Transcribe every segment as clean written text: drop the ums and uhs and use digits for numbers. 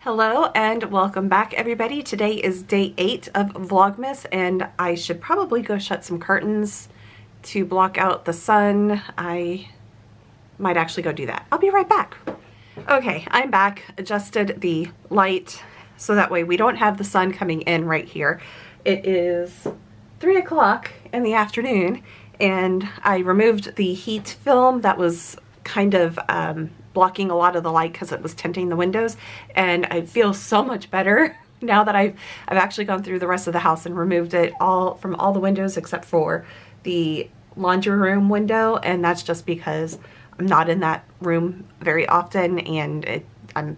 Hello and welcome back everybody. Today is day 8 of Vlogmas and I should probably go shut some curtains to block out the sun. I might actually go do that. I'll be right back. Okay, I'm back. Adjusted the light so that way we don't have the sun coming in right here. It is 3 o'clock in the afternoon and I removed the heat film that was kind of blocking a lot of the light because it was tinting the windows, and I feel so much better now that I've actually gone through the rest of the house and removed it all from all the windows except for the laundry room window, and that's just because I'm not in that room very often and I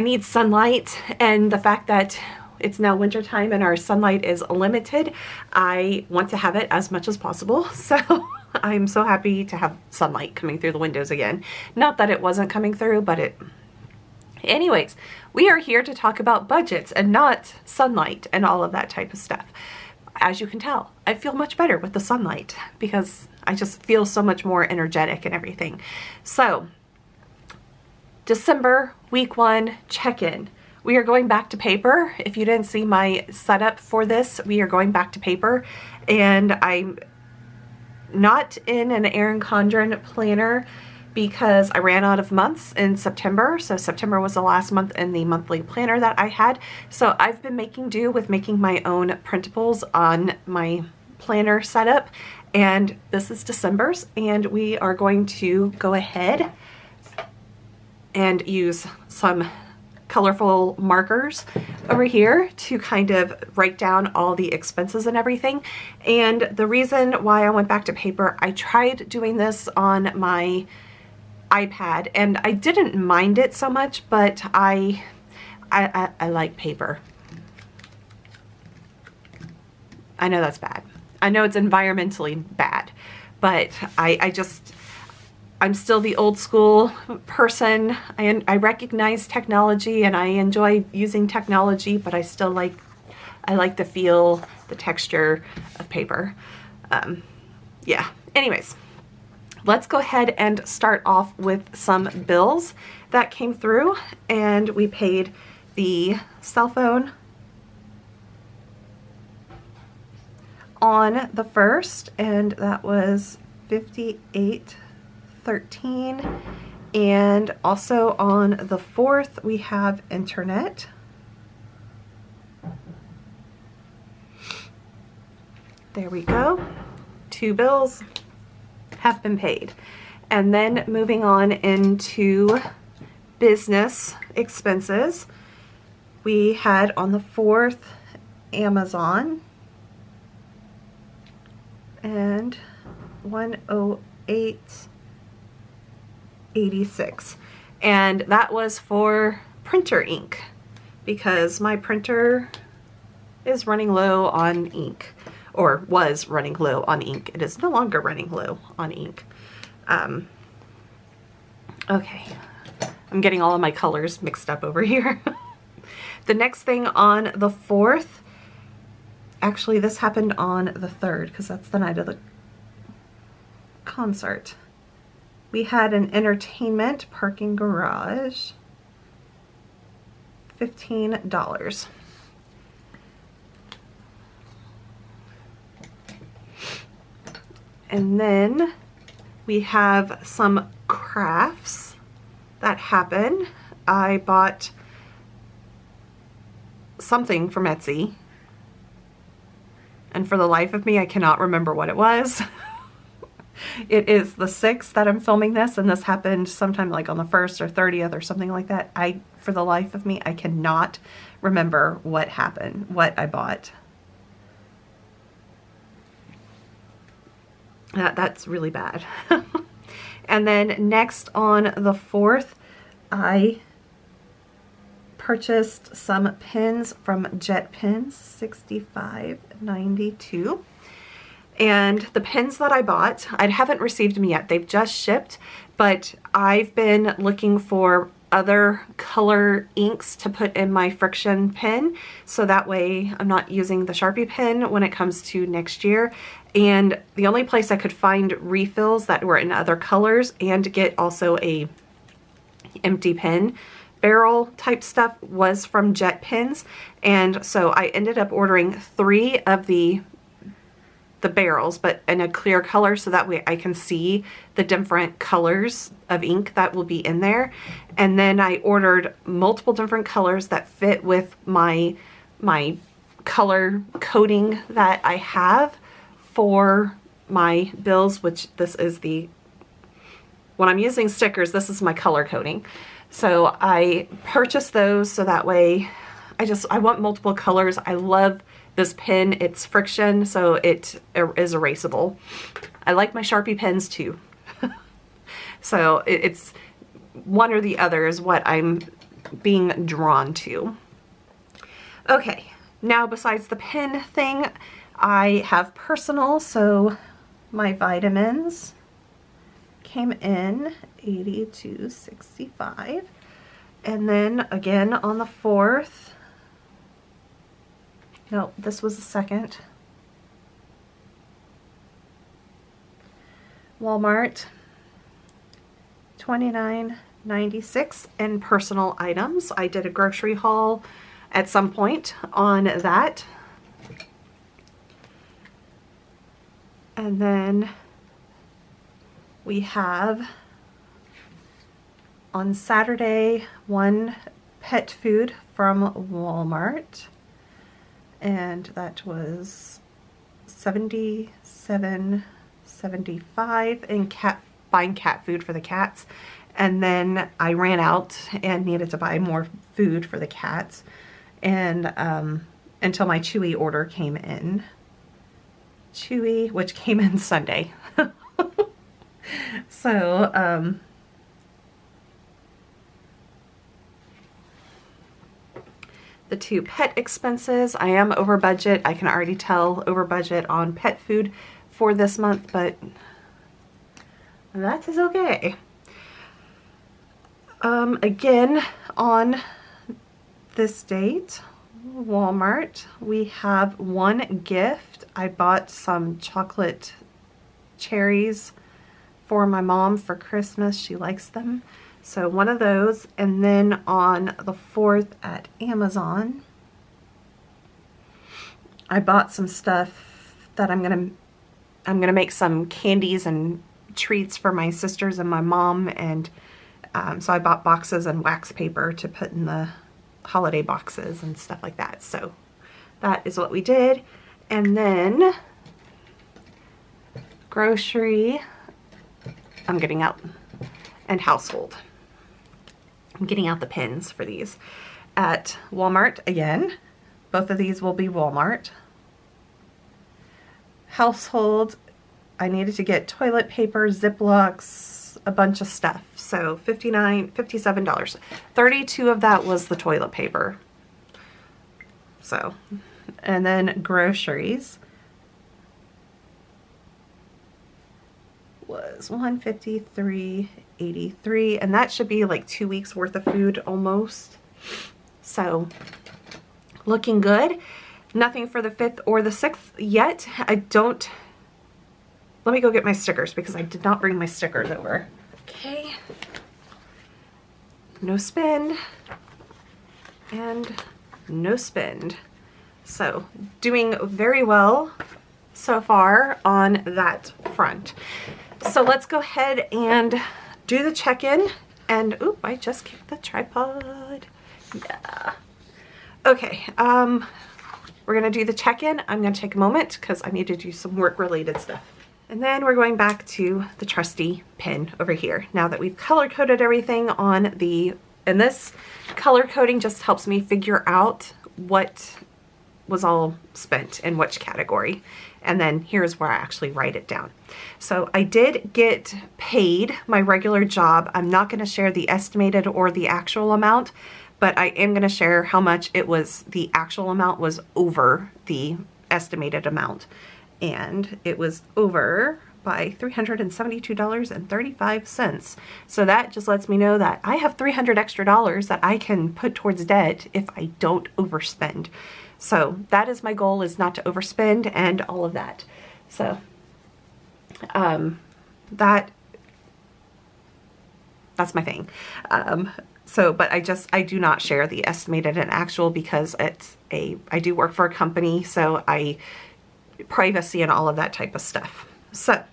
need sunlight, and the fact that it's now winter time and our sunlight is limited, I want to have it as much as possible. So I'm so happy to have sunlight coming through the windows again. Not that it wasn't coming through, but it... Anyways, we are here to talk about budgets and not sunlight and all of that type of stuff. As you can tell, I feel much better with the sunlight because I just feel so much more energetic and everything. So, December, week 1, check-in. We are going back to paper. If you didn't see my setup for this, we are going back to paper, and I'm not in an Erin Condren planner because I ran out of months in September. So September was the last month in the monthly planner that I had. So I've been making do with making my own printables on my planner setup, and this is December's, and we are going to go ahead and use some colorful markers over here to kind of write down all the expenses and everything. And the reason why I went back to paper, I tried doing this on my iPad and I didn't mind it so much, but I like paper. I know that's bad. I know it's environmentally bad, but I'm still the old school person. I recognize technology and I enjoy using technology, but I like to feel the texture of paper. Yeah, anyways, let's go ahead and start off with some bills that came through, and we paid the cell phone on the 1st, and that was $58.13, and also on the 4th we have internet. There we go. 2 bills have been paid. And then moving on into business expenses, we had on the 4th Amazon and 108.86, and that was for printer ink because my printer is running low on ink, or was running low on ink. It is no longer running low on ink. Okay, I'm getting all of my colors mixed up over here. The next thing on the 4th, actually this happened on the 3rd because that's the night of the concert. We had an entertainment parking garage, $15. And then we have some crafts that happen. I bought something from Etsy, and for the life of me, I cannot remember what it was. It is the 6th that I'm filming this, and this happened sometime like on the 1st or 30th or something like that. For the life of me, I cannot remember what happened, what I bought. That's really bad. And then next on the 4th, I purchased some pins from Jet Pins, $65.92. And the pins that I bought, I haven't received them yet. They've just shipped, but I've been looking for other color inks to put in my friction pen, so that way I'm not using the Sharpie pen when it comes to next year. And the only place I could find refills that were in other colors and get also a empty pen barrel type stuff was from Jet Pens, and so I ended up ordering 3 of the barrels, but in a clear color, so that way I can see the different colors of ink that will be in there. And then I ordered multiple different colors that fit with my color coding that I have for my bills, which this is when I'm using stickers, this is my color coding. So I purchased those so that way I want multiple colors. I love this pen. It's friction, so it is erasable. I like my Sharpie pens too. So it's one or the other is what I'm being drawn to. Okay, now besides the pen thing, I have personal, so my vitamins came in $82.65. And then again on the 4th, no, this was the 2nd. Walmart, $29.96 in personal items. I did a grocery haul at some point on that. And then we have on Saturday 1 pet food from Walmart, and that was $77.75 in buying cat food for the cats. And then I ran out and needed to buy more food for the cats, and until my Chewy order came in. Chewy, which came in Sunday. So the 2 pet expenses, I am over budget. I can already tell over budget on pet food for this month, but that is okay. Again, on this date, Walmart, we have 1 gift. I bought some chocolate cherries for my mom for Christmas. She likes them. So 1 of those. And then on the 4th at Amazon, I bought some stuff that I'm gonna make some candies and treats for my sisters and my mom, and so I bought boxes and wax paper to put in the holiday boxes and stuff like that. So that is what we did. And then grocery, I'm getting out, and household. I'm getting out the pins for these at Walmart again. Both of these will be Walmart. Household, I needed to get toilet paper, Ziplocs, a bunch of stuff. So $57. 32 of that was the toilet paper. So, and then groceries was $153.83, and that should be like 2 weeks worth of food almost. So looking good. Nothing for the 5th or the 6th yet. Let me go get my stickers because I did not bring my stickers over. Okay. No spend and no spend. So doing very well so far on that front. So let's go ahead and do the check-in. And oop, I just kicked the tripod. Yeah. Okay, we're gonna do the check-in. I'm gonna take a moment because I need to do some work related stuff. And then we're going back to the trusty pen over here. Now that we've color coded everything and this color coding just helps me figure out what was all spent in which category. And then here's where I actually write it down. So I did get paid my regular job. I'm not gonna share the estimated or the actual amount, but I am gonna share how much the actual amount was over the estimated amount. And it was over by $372.35. So that just lets me know that I have $300 extra that I can put towards debt if I don't overspend. So that is my goal, is not to overspend and all of that. So that That's my thing. But I do not share the estimated and actual because I do work for a company, so privacy and all of that type of stuff. So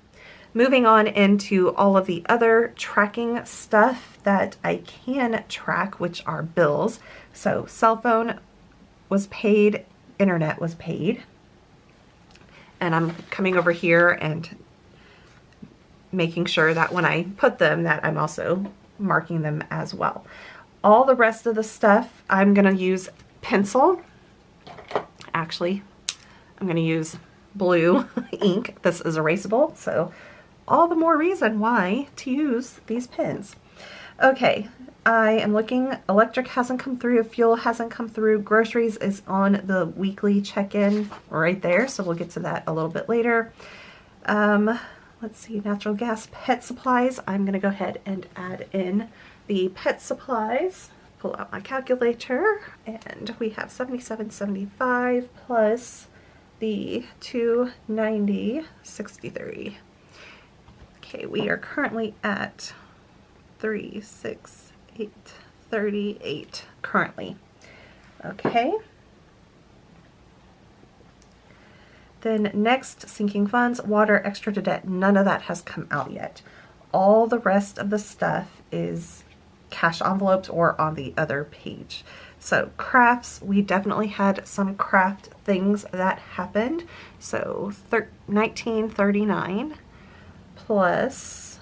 moving on into all of the other tracking stuff that I can track, which are bills. So cell phone was paid, internet was paid. And I'm coming over here and making sure that when I put them that I'm also marking them as well. All the rest of the stuff I'm gonna use pencil. Actually, I'm gonna use blue ink. This is erasable, so all the more reason why to use these pens. Okay, I am looking, electric hasn't come through, fuel hasn't come through, groceries is on the weekly check-in right there, so we'll get to that a little bit later. Let's see, natural gas, pet supplies. I'm gonna go ahead and add in the pet supplies. Pull out my calculator, and we have $77.75 plus the $290.63. Okay, we are currently at $368.38 currently. Okay. Then next, sinking funds, water, extra to debt. None of that has come out yet. All the rest of the stuff is cash envelopes or on the other page. So crafts, we definitely had some craft things that happened. So $19.39 plus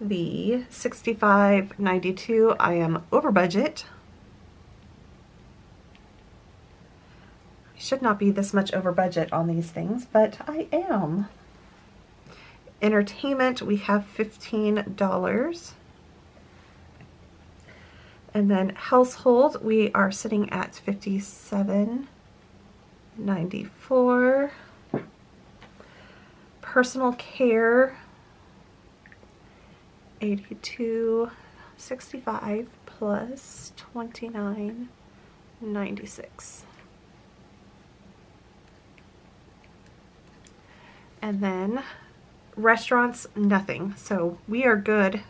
the $65.92. I am over budget. I should not be this much over budget on these things, but I am. Entertainment, we have $15. And then household, we are sitting at $57.94. Personal care, $82.65 plus $29.96. And then restaurants, nothing. So we are good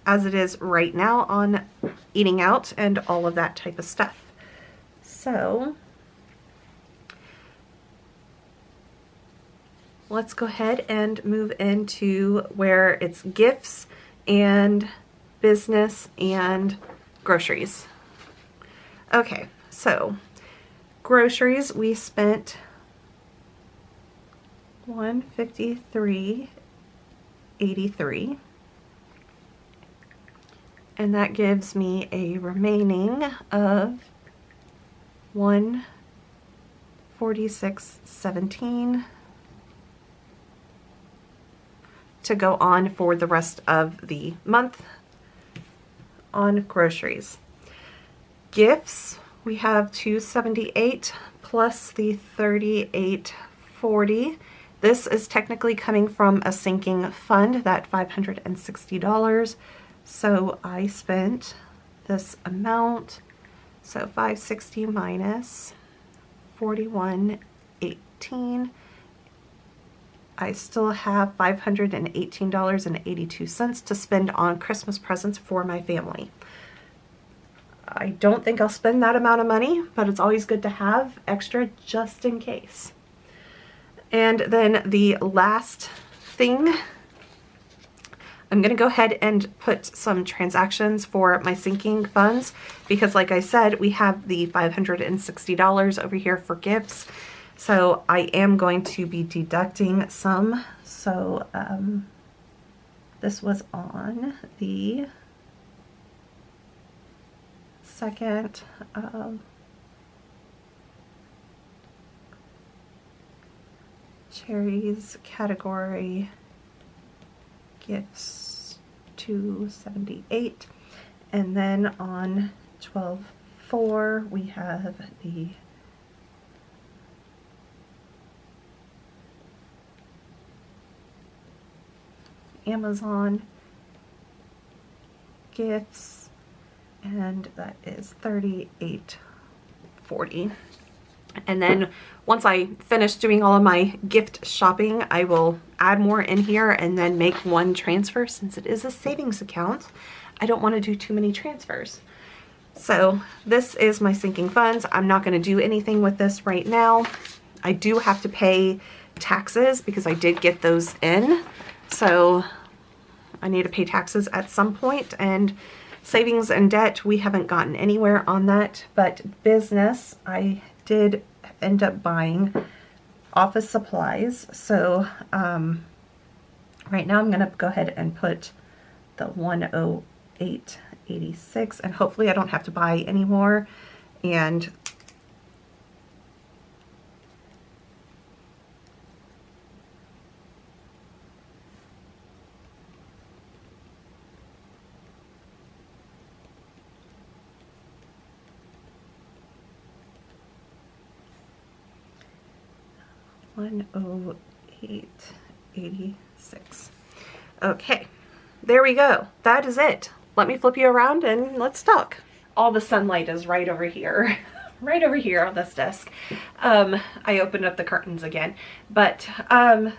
as it is right now on eating out and all of that type of stuff. So let's go ahead and move into where it's gifts and business and groceries. Okay, so groceries, we spent $153.83, and that gives me a remaining of $146.17 to go on for the rest of the month on groceries. Gifts, we have $278 plus the $38.40. This is technically coming from a sinking fund, that $560. So I spent this amount, so $560 minus $41.18. I still have $518.82 to spend on Christmas presents for my family. I don't think I'll spend that amount of money, but it's always good to have extra just in case. And then the last thing, I'm going to go ahead and put some transactions for my sinking funds because like I said, we have the $560 over here for gifts. So I am going to be deducting some. So this was on the 2nd of cherries category, gifts 278, and then on 12/4 we have the Amazon gifts, and that is $38.40. And then once I finish doing all of my gift shopping, I will add more in here and then make one transfer. Since it is a savings account, I don't want to do too many transfers. So this is my sinking funds. I'm not going to do anything with this right now. I do have to pay taxes because I did get those in. So I need to pay taxes at some point, and savings and debt, we haven't gotten anywhere on that. But business, I did end up buying office supplies. So right now I'm going to go ahead and put the 108.86, and hopefully I don't have to buy any more. And $108.86. Okay, there we go. That is it. Let me flip you around and let's talk. All the sunlight is right over here. Right over here on this desk. I opened up the curtains again. But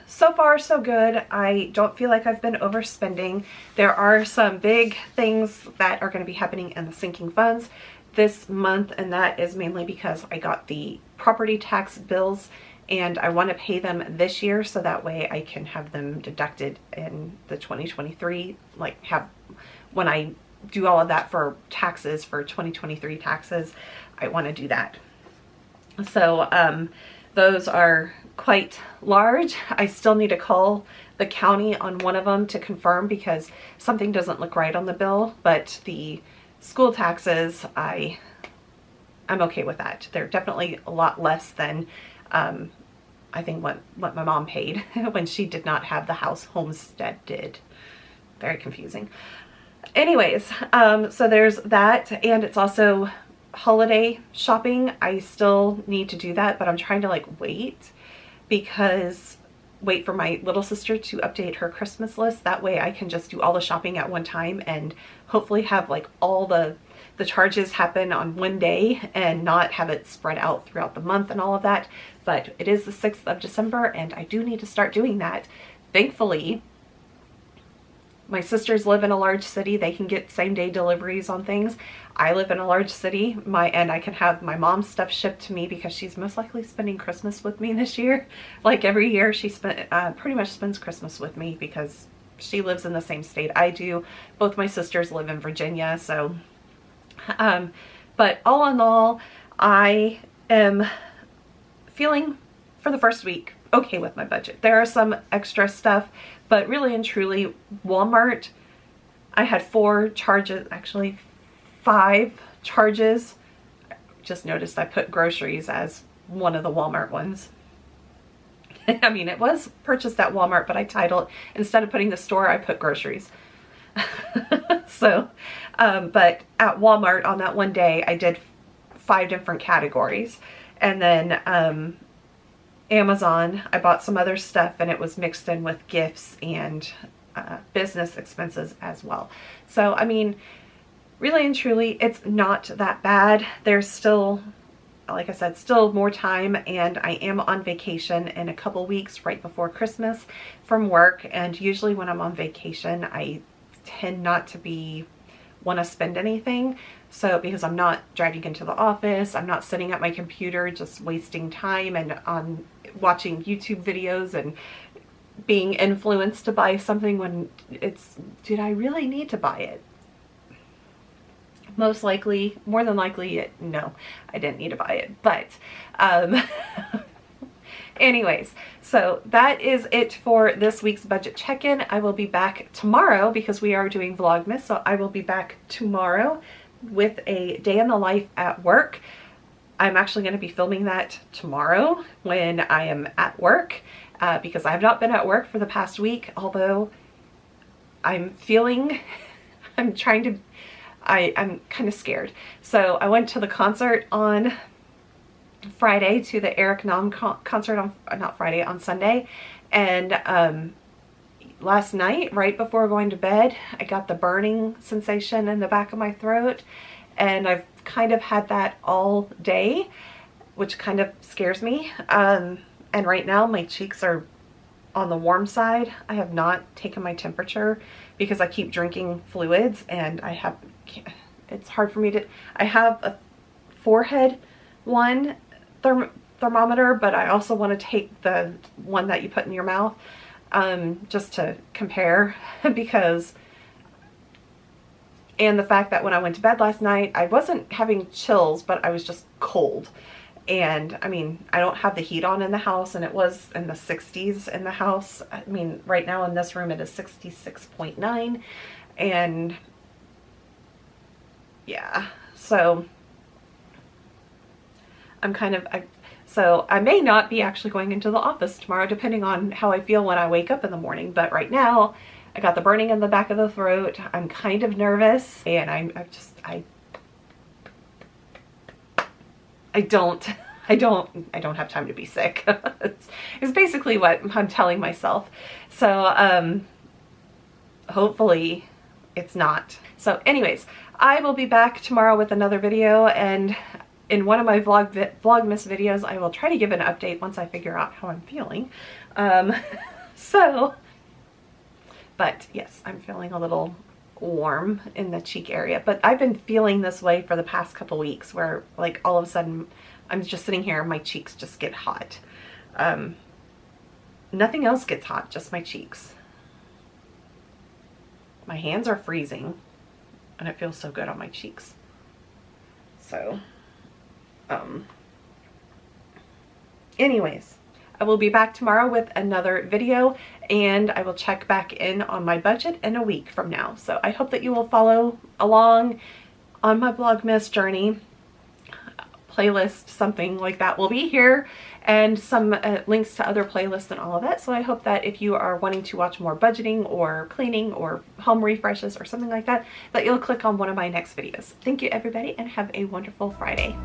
so far so good. I don't feel like I've been overspending. There are some big things that are going to be happening in the sinking funds this month, and that is mainly because I got the property tax bills and I want to pay them this year so that way I can have them deducted in the 2023, like when I do all of that for taxes for 2023 taxes, I want to do that. So those are quite large. I still need to call the county on one of them to confirm because something doesn't look right on the bill, but the school taxes, I'm okay with that. They're definitely a lot less than I think what my mom paid when she did not have the house homesteaded. Very confusing. Anyways, so there's that, and it's also holiday shopping. I still need to do that, but I'm trying to like wait for my little sister to update her Christmas list. That way I can just do all the shopping at one time and hopefully have like all the charges happen on one day and not have it spread out throughout the month and all of that. But it is the 6th of December and I do need to start doing that. Thankfully, my sisters live in a large city. They can get same-day deliveries on things. I live in a large city, and I can have my mom's stuff shipped to me because she's most likely spending Christmas with me this year. Like every year, she pretty much spends Christmas with me because she lives in the same state I do. Both my sisters live in Virginia, so but all in all, I am feeling, for the first week, okay with my budget. There are some extra stuff, but really and truly, Walmart, I had 4 charges, actually 5 charges. Just noticed I put groceries as one of the Walmart ones. I mean, it was purchased at Walmart, but I titled, instead of putting the store, I put groceries. So, but at Walmart on that one day, I did 5 different categories. And then Amazon, I bought some other stuff and it was mixed in with gifts and business expenses as well. So, I mean, really and truly, it's not that bad. There's still, like I said, still more time, and I am on vacation in a couple weeks right before Christmas from work. And usually when I'm on vacation, I tend not to want to spend anything. So because I'm not driving into the office, I'm not sitting at my computer just wasting time and on watching YouTube videos and being influenced to buy something when it's, did I really need to buy it? Most likely, more than likely, no, I didn't need to buy it. But anyways, so that is it for this week's budget check-in. I will be back tomorrow because we are doing Vlogmas, so I will be back tomorrow with a day in the life at work. I'm actually going to be filming that tomorrow when I am at work because I have not been at work for the past week, although I'm kind of scared. So I went to the concert on Friday, to the Eric Nam concert on Sunday, and last night, right before going to bed, I got the burning sensation in the back of my throat, and I've kind of had that all day, which kind of scares me. And right now my cheeks are on the warm side. I have not taken my temperature because I keep drinking fluids, and it's hard for me to, I have a forehead one thermometer, but I also want to take the one that you put in your mouth just to compare because, and the fact that when I went to bed last night, I wasn't having chills, but I was just cold. And I mean, I don't have the heat on in the house, and it was in the 60s in the house. I mean, right now in this room it is 66.9, and yeah, so I'm kind of, so I may not be actually going into the office tomorrow depending on how I feel when I wake up in the morning, but right now I got the burning in the back of the throat. I'm kind of nervous, and I don't have time to be sick. It's basically what I'm telling myself. So hopefully it's not. So anyways, I will be back tomorrow with another video, and in one of my Vlogmas videos, I will try to give an update once I figure out how I'm feeling. But yes, I'm feeling a little warm in the cheek area, but I've been feeling this way for the past couple weeks where like all of a sudden I'm just sitting here and my cheeks just get hot. Nothing else gets hot, just my cheeks. My hands are freezing and it feels so good on my cheeks. So, anyways, I will be back tomorrow with another video, and I will check back in on my budget in a week from now. So I hope that you will follow along on my Vlogmas journey. Playlist, something like that will be here, and some links to other playlists and all of that. So I hope that if you are wanting to watch more budgeting or cleaning or home refreshes or something like that, that you'll click on one of my next videos. Thank you everybody, and have a wonderful Friday.